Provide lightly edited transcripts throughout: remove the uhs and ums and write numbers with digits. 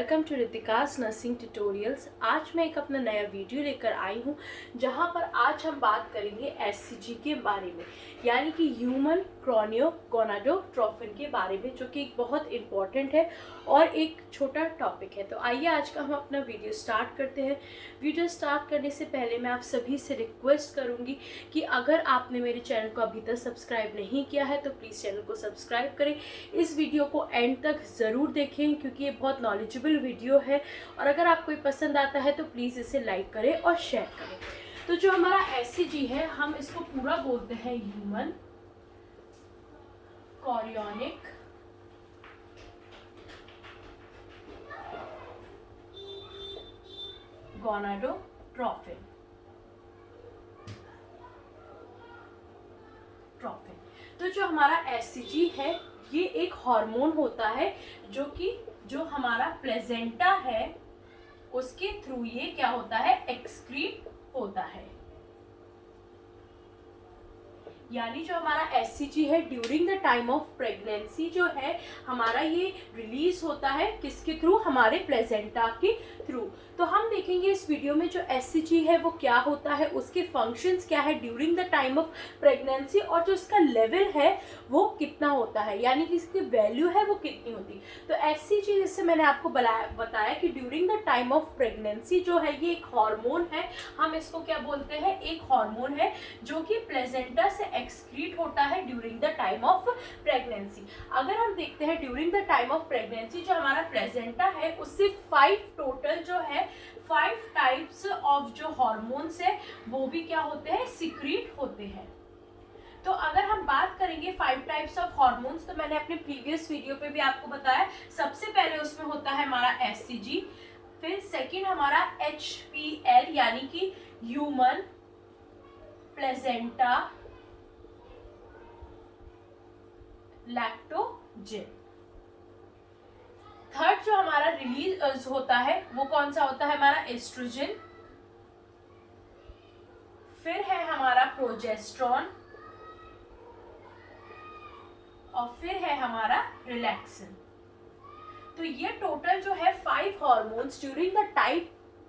Welcome to Ritika's nursing tutorials. आज मैं एक अपना नया वीडियो लेकर आई हूँ जहाँ पर आज हम बात करेंगे एचसीजी के बारे में, यानी कि ह्यूमन क्रॉनियो गोनाडोट्रोपिन के बारे में, जो कि एक बहुत इम्पॉर्टेंट है और एक छोटा टॉपिक है। तो आइए आज का हम अपना वीडियो स्टार्ट करते हैं। वीडियो स्टार्ट करने से पहले मैं आप सभी से रिक्वेस्ट करूँगी कि अगर आपने मेरे चैनल को अभी तक सब्सक्राइब नहीं किया है तो प्लीज़ चैनल को सब्सक्राइब करें। इस वीडियो को एंड तक ज़रूर देखें क्योंकि ये बहुत नॉलेजेबल वीडियो है, और अगर आपको ये पसंद आता है तो प्लीज़ इसे लाइक करें और शेयर करें। तो जो हमारा एचसीजी है, हम इसको पूरा बोलते हैं ह्यूमन कोरियोनिक गोनाडोट्रोपिन। तो जो हमारा एचसीजी है ये एक हार्मोन होता है जो हमारा प्लेजेंटा है उसके थ्रू ये क्या होता है, एक्सक्रीट होता है। यानी जो हमारा एचसीजी है during the time of pregnancy जो है हमारा ये रिलीज होता है किसके थ्रू, हमारे प्लेजेंटा के थ्रू। तो हम देखेंगे इस वीडियो में जो एचसीजी है वो क्या होता है, उसके फंक्शंस क्या है during the time of pregnancy, और जो इसका लेवल है वो कितना होता है, यानी कि इसकी वैल्यू है वो कितनी होती। तो एचसीजी जैसे मैंने आपको बताया कि during the time of pregnancy जो है ये एक हार्मोन है। हम इसको क्या बोलते हैं, एक हार्मोन है जो कि प्लेजेंटा से एक्सक्रीट होता है during the time of pregnancy. अगर हम देखते हैं during the time of pregnancy जो हमारा प्लेजेंटा है उससे 5 टोटल जो है 5 टाइप्स ऑफ जो हॉर्मोन्स है वो भी क्या होते हैं, सीक्रेट होते हैं। तो अगर हम बात करेंगे 5 टाइप्स ऑफ हॉर्मोन्स, तो मैंने अपने प्रीवियस वीडियो पे भी आपको बताया। सबसे पहले उसमें होता है हमारा एचसीजी, फिर सेकंड हमारा एचपीएल यानी कि ह्यूमन प्लेजेंटा लैक्टोजेन। थर्ड जो हमारा रिलीज होता है वो कौन सा होता है, हमारा एस्ट्रोजन, फिर है हमारा प्रोजेस्टेरॉन, और फिर है हमारा रिलैक्सिन। तो ये टोटल जो है 5 hormones during the time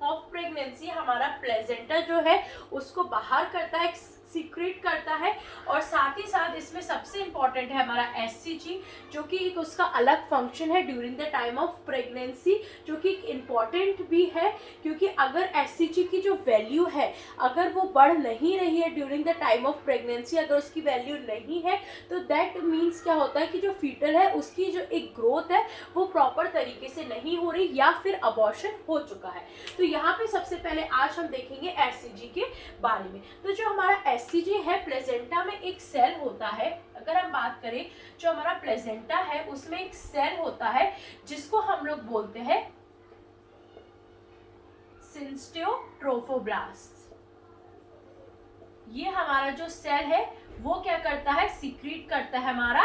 of pregnancy हमारा प्लेजेंटा जो है उसको बाहर करता है, सीक्रेट करता है। और साथ ही साथ इसमें सबसे इंपॉर्टेंट है हमारा एचसीजी, जो कि एक उसका अलग फंक्शन है during the time of pregnancy, जो कि इम्पॉर्टेंट भी है क्योंकि अगर एचसीजी की जो वैल्यू है अगर वो बढ़ नहीं रही है during the time of pregnancy, अगर उसकी वैल्यू नहीं है तो दैट मीन्स क्या होता है कि जो फीटल है उसकी जो एक ग्रोथ है वो प्रॉपर तरीके से नहीं हो रही या फिर अबॉर्शन हो चुका है। तो यहाँ पे सबसे पहले आज हम देखेंगे एचसीजी के बारे में। तो जो हमारा एचसीजी है, प्लेजेंटा में एक सेल होता है। अगर हम बात करें जो हमारा प्लेजेंटा है उसमें एक सेल होता है जिसको हम लोग बोलते हैं सिंस्टियोट्रोफोब्लास्ट। ये हमारा जो सेल है वो क्या करता है, सीक्रेट करता है हमारा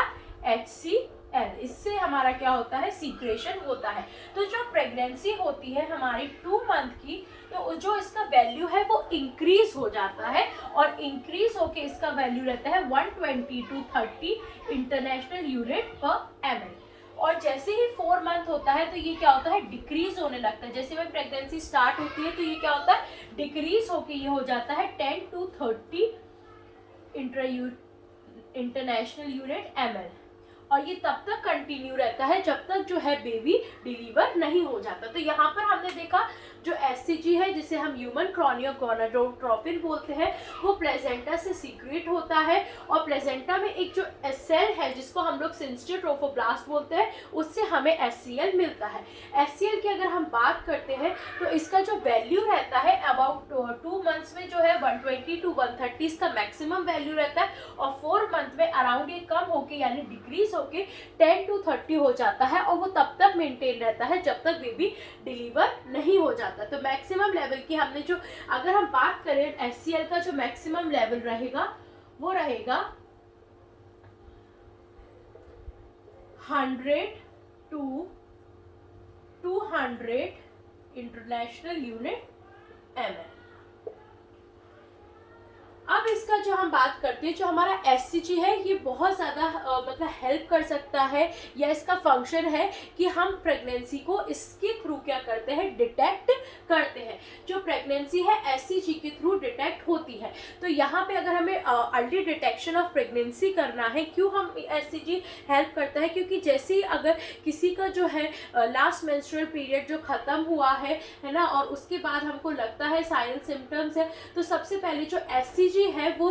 HCl। इससे हमारा क्या होता है, सीक्रेशन होता है। तो जो प्रेगनेंसी होती है हमारी 2 मंथ की, तो जो इसका वैल्यू है वो इंक्रीज हो जाता है, और इंक्रीज होके इसका वैल्यू रहता है 120 to 30 इंटरनेशनल यूनिट पर ml। और जैसे ही 4 मंथ होता है तो ये क्या होता है, डिक्रीज होने लगता है। जैसे में प्रेगनेंसी स्टार्ट होती है तो ये क्या होता है, डिक्रीज होके ये हो जाता है 10 to 30 इंटरनेशनल यूनिट ml। और ये तब तक कंटिन्यू रहता है जब तक जो है बेबी डिलीवर नहीं हो जाता। तो यहाँ पर हमने देखा जो एचसीजी है जिसे हम ह्यूमन क्रॉनियो गोनाडोट्रोपिन बोलते हैं वो प्लेजेंटा से सीक्रेट होता है, और प्लेजेंटा में एक जो सेल है जिसको हम लोग सिंस्टियोट्रोफोब्लास्ट बोलते हैं उससे हमें एचसीएल मिलता है। एचसीएल की अगर हम बात करते हैं तो इसका जो वैल्यू रहता है अबाउट 2 मंथ्स में जो है 120 to 130 इसका मैक्सिमम वैल्यू रहता है, और 4 मंथ में अराउंड ये कम होके यानी डिक्रीज होके 10 to 30 हो जाता है, और वो तब तक मेंटेन रहता है जब तक बेबी डिलीवर नहीं हो जाता। तो मैक्सिमम लेवल की हमने जो अगर हम बात करें एचसीएल का जो मैक्सिमम लेवल रहेगा वो रहेगा 100 to 200 इंटरनेशनल यूनिट ml। अब इसका इसका जो हम बात करते हैं, जो हमारा एससीजी है ये बहुत ज़्यादा मतलब हेल्प कर सकता है, या इसका फंक्शन है कि हम प्रेगनेंसी को इसके थ्रू क्या करते हैं, डिटेक्ट करते हैं। जो प्रेगनेंसी है एससीजी के थ्रू डिटेक्ट होती है। तो यहाँ पे अगर हमें अर्ली डिटेक्शन ऑफ प्रेगनेंसी करना है, क्यों हम एससीजी हेल्प करता है, क्योंकि जैसे ही अगर किसी का जो है लास्ट मेंस्ट्रुअल पीरियड जो ख़त्म हुआ है ना, और उसके बाद हमको लगता है साइन सिम्टम्स है, तो सबसे पहले जो एससीजी है वो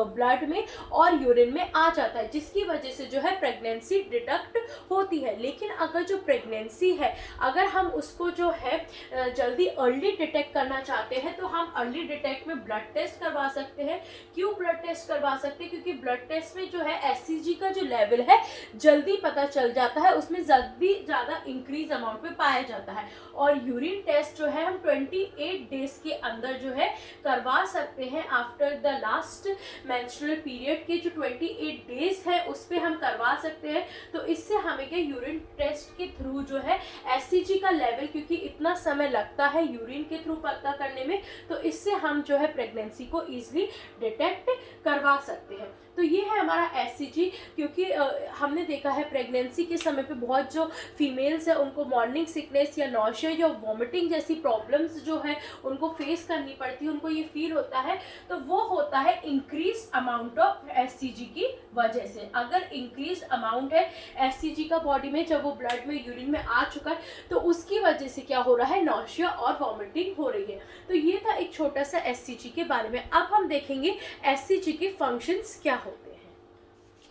ब्लड में और यूरिन में आ जाता है, जिसकी वजह से जो है प्रेगनेंसी डिटेक्ट होती है। लेकिन अगर जो प्रेगनेंसी है, अगर हम उसको जो है जल्दी अर्ली डिटेक्ट करना चाहते हैं, तो हम अर्ली डिटेक्ट में ब्लड टेस्ट करवा सकते हैं। क्यों ब्लड टेस्ट करवा सकते हैं, क्योंकि ब्लड टेस्ट में जो है एससीजी का जो लेवल है जल्दी पता चल जाता है, उसमें जल्दी ज़्यादा इंक्रीज अमाउंट में पाया जाता है। और यूरिन टेस्ट जो है हम 28 डेज के अंदर जो है करवा सकते हैं, after the last menstrual period के जो 28 डेज है उस पर हम करवा सकते हैं। तो इससे हमें क्या, यूरिन टेस्ट के थ्रू जो है एससीजी का लेवल, क्योंकि इतना समय लगता है यूरिन के थ्रू पता करने में, तो इससे हम जो है प्रेगनेंसी को ईजिली डिटेक्ट करवा सकते हैं। तो ये है हमारा एससीजी। क्योंकि हमने देखा है प्रेगनेंसी के समय पे बहुत जो फीमेल्स है उनको मॉर्निंग सिकनेस या नॉशिया या वॉमिटिंग जैसी प्रॉब्लम्स जो है उनको फेस करनी पड़ती है, उनको ये फील होता है, तो वो होता है इंक्रीज अमाउंट ऑफ एससीजी की वजह से। अगर इंक्रीज अमाउंट है एससीजी का बॉडी में, जब वो ब्लड में यूरिन में आ चुका है, तो उसकी वजह से क्या हो रहा है, नॉशिया और वॉमिटिंग हो रही है। तो ये था एक छोटा सा एससीजी के बारे में। अब हम देखेंगे एससीजी के फंक्शंस क्या होते हैं।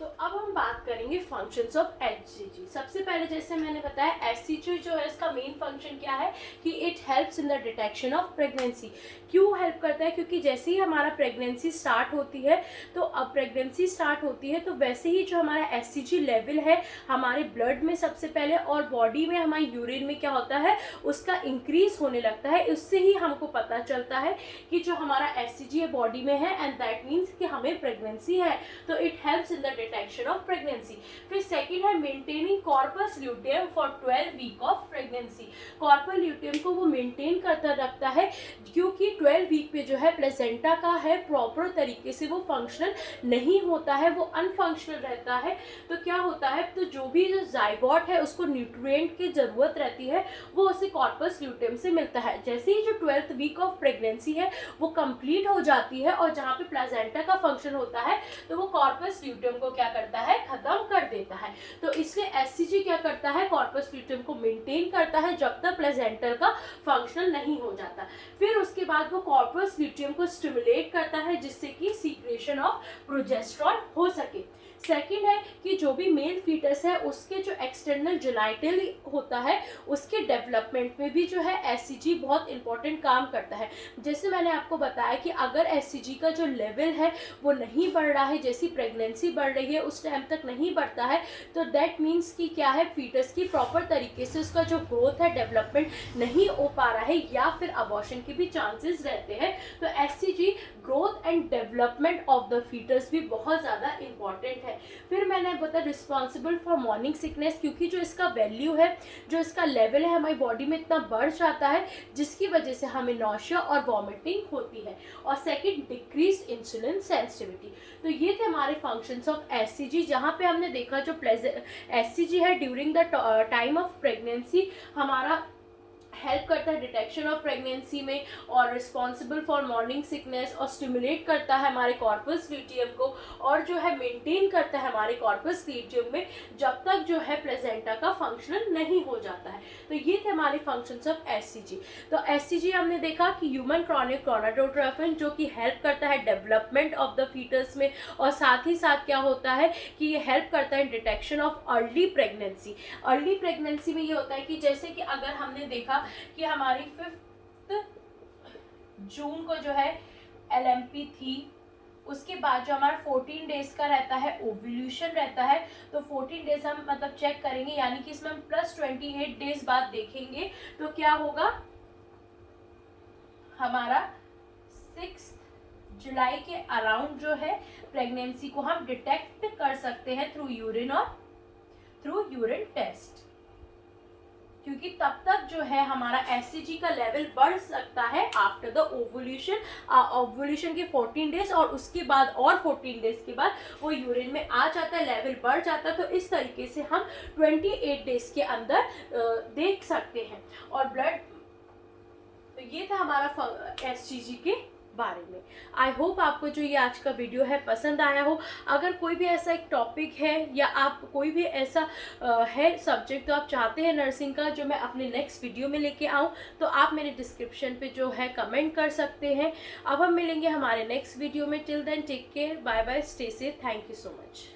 तो अब हम बात करेंगे फंक्शंस ऑफ एचसीजी। सबसे पहले जैसे मैंने बताया एचसीजी जो है इसका मेन फंक्शन क्या है कि it helps in the detection of pregnancy. क्यों हेल्प करता है, क्योंकि जैसे ही हमारा प्रेगनेंसी स्टार्ट होती है, तो अब प्रेगनेंसी स्टार्ट होती है तो वैसे ही जो हमारा एचसीजी लेवल है हमारे ब्लड में सबसे पहले और बॉडी में हमारी यूरिन में क्या होता है, उसका इंक्रीज होने लगता है। उससे ही हमको पता चलता है कि जो हमारा एचसीजी है बॉडी में है, एंड दैट मीन्स कि हमें प्रेगनेंसी है। तो it helps in the detection of pregnancy. फिर सेकंड है maintaining corpus luteum for 12 week of pregnancy. Corpus luteum को वो मेंटेन करता रखता है, क्योंकि 12 वीक पे जो है प्लेसेंटा का है प्रॉपर तरीके से वो फंक्शनल नहीं होता है, वो अनफंक्शनल रहता है। तो क्या होता है, तो जो भी जो जाइगोट है उसको न्यूट्रिएंट की जरूरत रहती है, वो उसे कॉर्पस ल्यूटियम से मिलता है। जैसे ही जो 12th वीक ऑफ प्रेगनेंसी है वो कंप्लीट हो जाती है, और जहाँ पे प्लेसेंटा का फंक्शन होता है तो वो कॉर्पस ल्यूटियम को क्या करता है, खत्म कर देता है। तो इसलिए एचसीजी क्या करता है, कॉर्पस ल्यूटियम को मेंटेन करता है जब तक प्लेसेंटा का फंक्शनल नहीं हो जाता। फिर उसके बाद वो कॉर्पस ल्यूटियम को स्टिमुलेट करता है, जिससे कि सीक्रेशन ऑफ प्रोजेस्टेरॉन हो सके। सेकंड है कि जो भी मेल फीटस है उसके जो एक्सटर्नल जेनाइटल होता है उसके डेवलपमेंट में भी जो है एचसीजी बहुत इंपॉर्टेंट काम करता है। जैसे मैंने आपको बताया कि अगर एचसीजी का जो लेवल है वो नहीं बढ़ रहा है, जैसी प्रेगनेंसी बढ़ रही है उस टाइम तक नहीं बढ़ता है, तो दैट मीन्स कि क्या है, फीटस की प्रॉपर तरीके से उसका जो ग्रोथ है, डेवलपमेंट नहीं हो पा रहा है, या फिर अबॉर्शन के भी चांसेस रहते हैं। तो HCG growth and development of the foetus भी बहुत ज़्यादा इंपॉर्टेंट है। फिर मैंने बताया रिस्पॉन्सिबल फॉर मॉर्निंग सिकनेस, क्योंकि जो इसका वैल्यू है, जो इसका लेवल है हमारी बॉडी में इतना बढ़ जाता है, जिसकी वजह से हमें नॉशिया और वॉमिटिंग होती है। और सेकंड डिक्रीज इंसुलिन सेंसिटिविटी। तो ये थे हमारे फंक्शंस ऑफ एचसीजी, जहाँ पे हमने देखा जो एचसीजी है during the time of pregnancy हमारा हेल्प करता है डिटेक्शन ऑफ प्रेगनेंसी में, और रिस्पॉन्सिबल फॉर मॉर्निंग सिकनेस, और स्टिमुलेट करता है हमारे कॉर्पस ल्यूटियम को, और जो है मेंटेन करता है हमारे कॉर्पस ल्यूटियम में जब तक जो है प्लेसेंटा का फंक्शनल नहीं हो जाता है। तो ये थे हमारे फंक्शंस ऑफ एचसीजी। तो एचसीजी हमने देखा कि ह्यूमन क्रॉनिक गोनाडोट्रोपिन जो कि हेल्प करता है डेवलपमेंट ऑफ द फीटस में, और साथ ही साथ क्या होता है कि ये हेल्प करता है detection of early pregnancy. Early pregnancy में ये होता है कि जैसे कि अगर हमने देखा कि हमारी 5 जून को जो है एलएमपी थी, उसके बाद जो हमारा 14 डेज का रहता है ओव्यूलेशन रहता है, तो 14 डेज हम मतलब चेक करेंगे, यानी कि इसमें हम प्लस 28 डेज बाद देखेंगे, तो क्या होगा, हमारा 6 जुलाई के अराउंड जो है प्रेगनेंसी को हम डिटेक्ट कर सकते हैं थ्रू यूरिन और थ्रू यूरिन टेस्ट। क्योंकि तब तक जो है हमारा HCG का लेवल बढ़ सकता है आफ्टर द ओवुलेशन के 14 डेज, और उसके बाद और 14 डेज के बाद वो यूरिन में आ जाता है, लेवल बढ़ जाता है। तो इस तरीके से हम 28 डेज के अंदर देख सकते हैं। और ब्लड, तो ये था हमारा HCG के बारे में। आई होप आपको जो ये आज का वीडियो है पसंद आया हो। अगर कोई भी ऐसा एक टॉपिक है या आप कोई भी ऐसा है सब्जेक्ट तो आप चाहते हैं नर्सिंग का जो मैं अपने नेक्स्ट वीडियो में लेके आऊँ, तो आप मेरे डिस्क्रिप्शन पे जो है कमेंट कर सकते हैं। अब हम मिलेंगे हमारे नेक्स्ट वीडियो में। Till then take care, bye bye, stay safe, thank you so much.